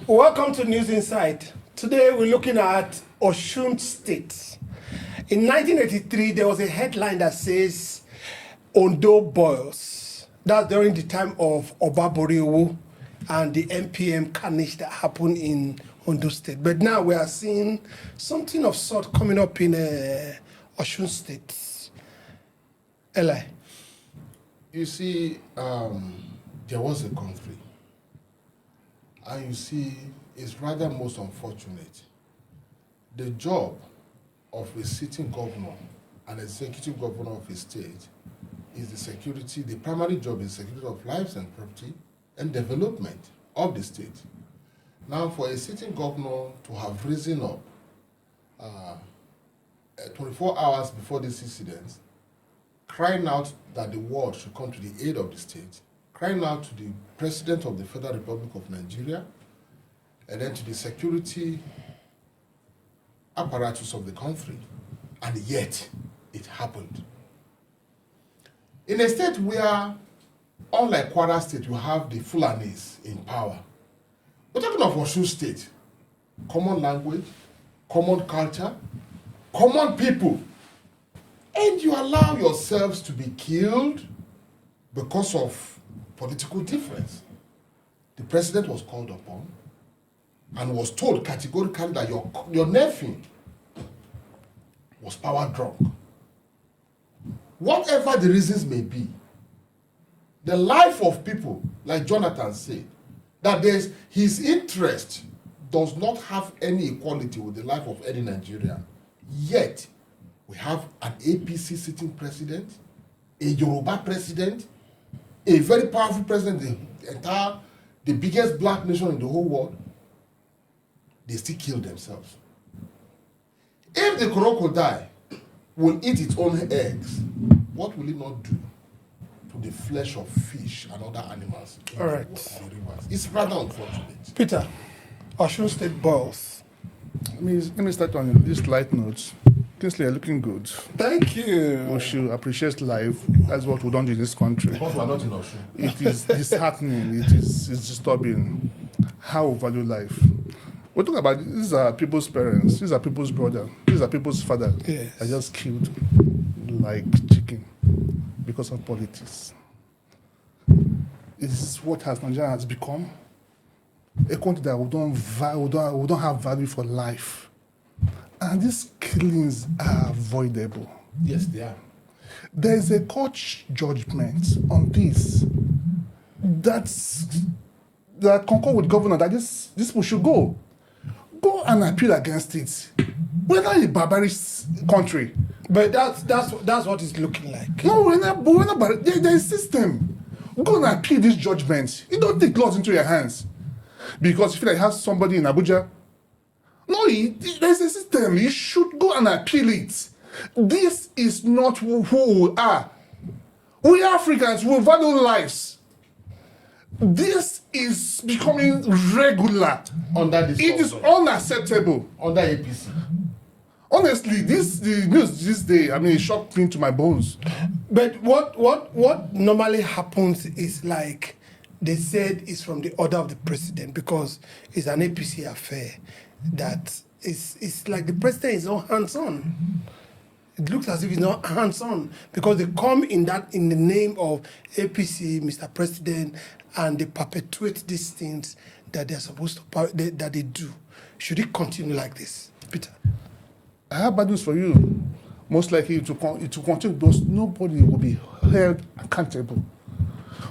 Welcome to News Insight. Today we're looking at Osun State. In 1983, there was a headline that says, Ondo boils. That's during the time of Obaboriwu and the MPM carnage that happened in Ondo State. But now we are seeing something of sort coming up in Osun State. Eli. You see, there was a conflict. And you see, it's rather most unfortunate. The job of a sitting governor and executive governor of a state is the security, the primary job is security of lives and property and development of the state. Now, for a sitting governor to have risen up 24 hours before this incident, crying out that the world should come to the aid of the state, crying out to the President of the Federal Republic of Nigeria, and then to the security apparatus of the country, and yet it happened. In a state where, unlike Kwara State, you have the Fulanis in power. We're talking of Osun State. Common language, common culture, common people. And you allow yourselves to be killed because of political difference. The president was called upon and was told categorically that your nephew was power drunk. Whatever the reasons may be, the life of people, like Jonathan said, that his interest does not have any equality with the life of any Nigerian. Yet, we have an APC sitting president, a Yoruba president, a very powerful president, the biggest black nation in the whole world. They still kill themselves. If the crocodile will eat its own eggs, what will it not do to the flesh of fish and other animals? All right. It's rather unfortunate. Peter, Osun State boils. Let me start on this light note. Kingsley, you're looking good. Thank you. We should appreciate life. That's what we don't do in this country. Because we are not in Osun. It is disheartening. It's disturbing how we value life. We're talking about these are people's parents, these are people's brother, these are people's father. Yes. Are just killed like chicken because of politics. This is what Nigeria has become. A country that we don't have value for life. And these killings are avoidable. Yes, they are. There is a court judgment on this that concur with the governor that this people should go and appeal against it. We're not a barbaric country. But that's what it's looking like. No, we're not. There's a system. Go and appeal this judgment. You don't take laws into your hands because you feel like you have somebody in Abuja. No, there's a system. You should go and appeal it. This is not who we are. We Africans, we value lives. This is becoming regular. Under this It is unacceptable. Under APC. Honestly, the news this day, it shocked me to my bones. But what normally happens is like they said it's from the order of the president because it's an APC affair. That it's like the president is not hands-on. It looks as if he's not hands-on because they come in the name of APC, Mr. President, and they perpetuate these things that they're supposed to that they do. Should it continue like this, Peter? I have bad news for you. Most likely to continue because nobody will be held accountable.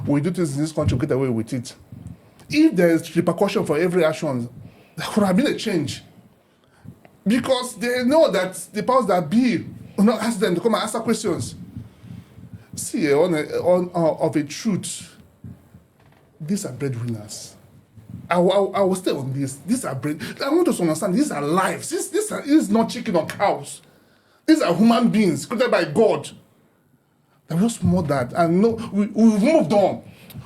We do things in this country, get away with it. If there is repercussion for every action, there could have been a change. Because they know that the powers that be will not ask them to come and answer questions. See, of a truth, these are breadwinners. I will stay on this. These are bread. I want us to understand these are lives. This is not chicken or cows. These are human beings created by God. They're just more that. And no, we've moved on.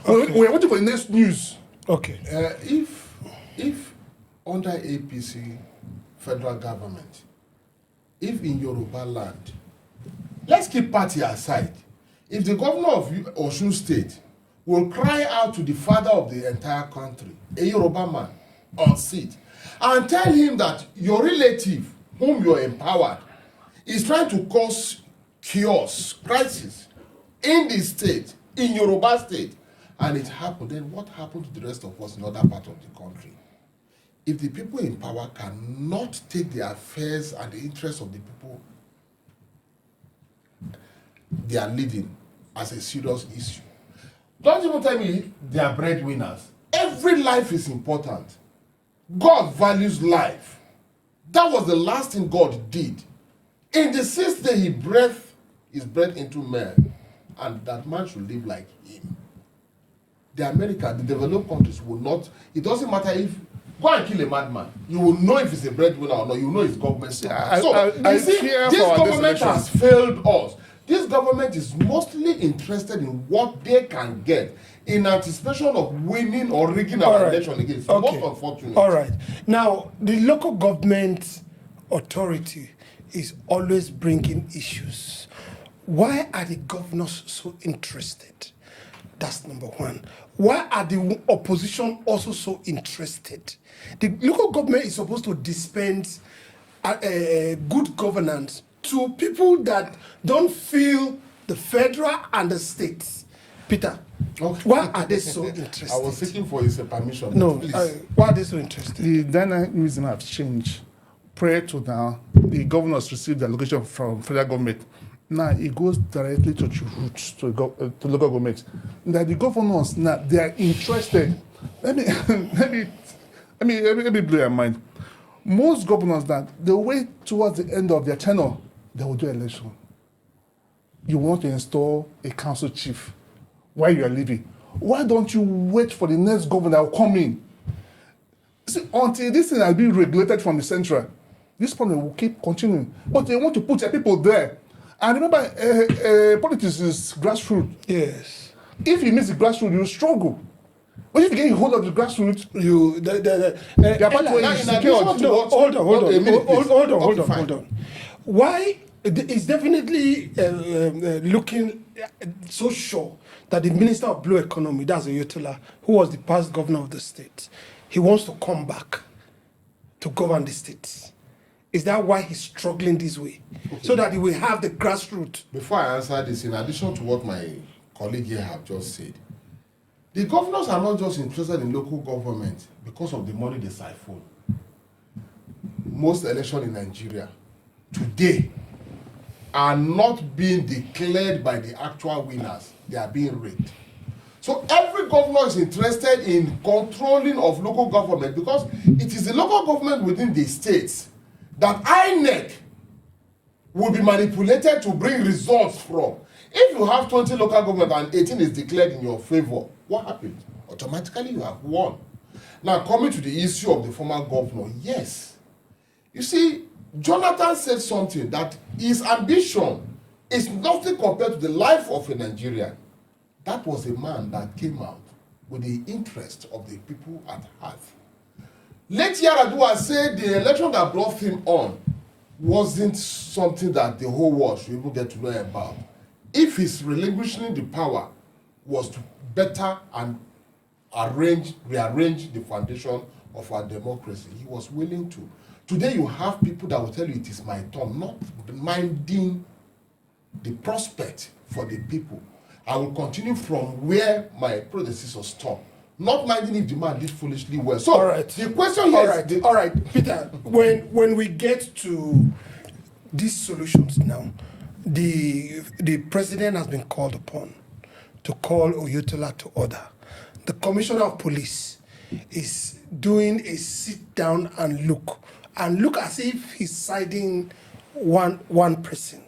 Okay. We're waiting for the next news. Okay. If under APC federal government, if in Yoruba land, let's keep party aside. If the governor of Osun State will cry out to the father of the entire country, a Yoruba man, on seat and tell him that your relative, whom you are empowered, is trying to cause chaos, crisis in the state, in Yoruba state, and it happened, then what happened to the rest of us in other parts of the country? If the people in power cannot take the affairs and the interests of the people they are leading as a serious issue, don't even tell me they are breadwinners. Every life is important. God values life. That was the last thing God did. In the sixth day, he breathed his breath into man, and that man should live like him. The America, the developed countries will not, it doesn't matter if, go and kill a madman. You will know if it's a breadwinner or not. You will know it's government. So, you see, this government has failed us. This government is mostly interested in what they can get in anticipation of winning or rigging our election again. It's most unfortunate. All right. Now, the local government authority is always bringing issues. Why are the governors so interested? That's number one. Why are the opposition also so interested? The local government is supposed to dispense good governance to people that don't feel the federal and the states. Peter, why are they so interested? I was seeking for his permission. No, why are they so interested? The dynamism has changed. Prior to now, the governors receive the allocation from federal government. Now it goes directly to the roots, to local government. That the governors now they are interested. Let me blow your mind. Most governors that they wait towards the end of their tenure, they will do election. You want to install a council chief while you are leaving. Why don't you wait for the next governor that will come in? See, until this thing has been regulated from the central, this problem will keep continuing. But they want to put their people there. And remember, politics is grassroots. Yes. If you miss the grassroots, you struggle. But if you get a hold of the grassroots, hold on. Why it's definitely looking so sure that the Minister of Blue Economy, that's Oyetola, who was the past governor of the state, he wants to come back to govern the state. Is that why he's struggling this way? Okay. So that he will have the grassroots. Before I answer this, in addition to what my colleague here have just said, the governors are not just interested in local government because of the money they siphon. Most elections in Nigeria today are not being declared by the actual winners. They are being rigged. So every governor is interested in controlling of local government because it is the local government within the states that INEC will be manipulated to bring results from. If you have 20 local government and 18 is declared in your favor, what happens? Automatically you have won. Now coming to the issue of the former governor, yes. You see, Jonathan said something that his ambition is nothing compared to the life of a Nigerian. That was a man that came out with the interest of the people at heart. Late Yaradua said the election that brought him on wasn't something that the whole world should even get to know about. If his relinquishing the power was to better and rearrange the foundation of our democracy, he was willing to. Today you have people that will tell you it is my turn, not minding the prospect for the people. I will continue from where my predecessors stopped. Not minding if the man did foolishly well. So all right. The question here is... All right, Peter, when we get to these solutions now, the president has been called upon to call Oyetola to order. The commissioner of police is doing a sit down and look as if he's siding one person,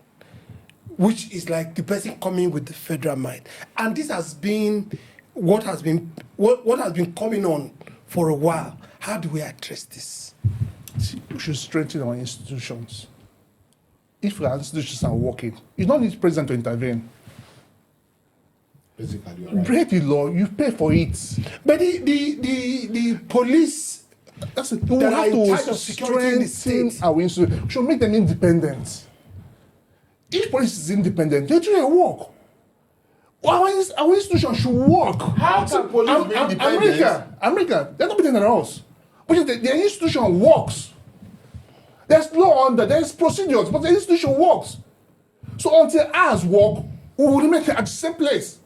which is like the person coming with the federal mind. And this has been what has been coming on for a while. How do we address this? We should strengthen our institutions. If our institutions are working, you don't need the president to intervene. Basically, you're right. Break the law, you pay for it. But the police That's it. We have to strengthen our institutions. We should make them independent. If police is independent, they do their work. Our institution should work. How can police be independent? America, they're not better than us. But which is the institution works. There's law under, there's procedures, but the institution works. So until ours work, we will remain at the same place.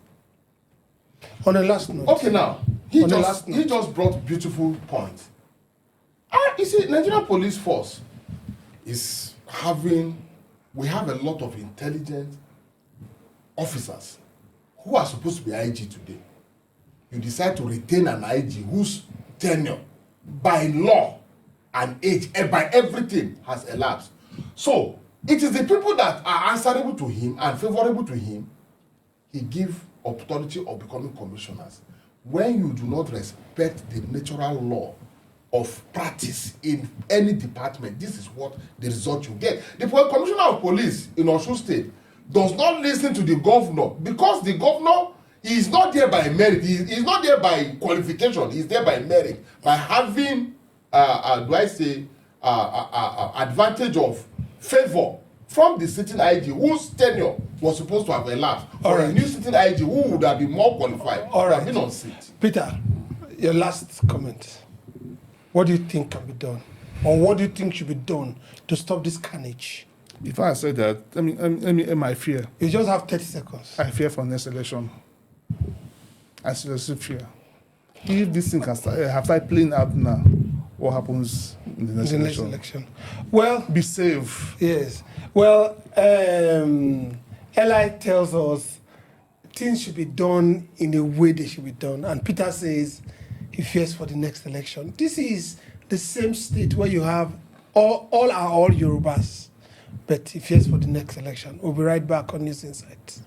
On the last note. Okay, now he On the last just brought beautiful point. You see, Nigerian police force is we have a lot of intelligent officers who are supposed to be IG today. You decide to retain an IG whose tenure by law and age and by everything has elapsed. So it is the people that are answerable to him and favorable to him he give authority of becoming commissioners. When you do not respect the natural law of practice in any department, this is what the result you get. The commissioner of police in Osun State does not listen to the governor because the governor is not there by merit. He is not there by qualification. He is there by merit, by having advantage of favor from the sitting IG whose tenure was supposed to have elapsed, or a new sitting IG who would have been more qualified, would have been on seat. Peter, your last comment. What do you think can be done? Or what do you think should be done to stop this carnage? If I say that, I mean, my fear. You just have 30 seconds. I fear for next election. I seriously fear. If this thing can have started playing out now, what happens in the next election? Well, be safe. Yes. Well, Eli tells us things should be done in the way they should be done. And Peter says he fears for the next election. This is the same state where you have all Yorubas, but he fears for the next election. We'll be right back on News Insight.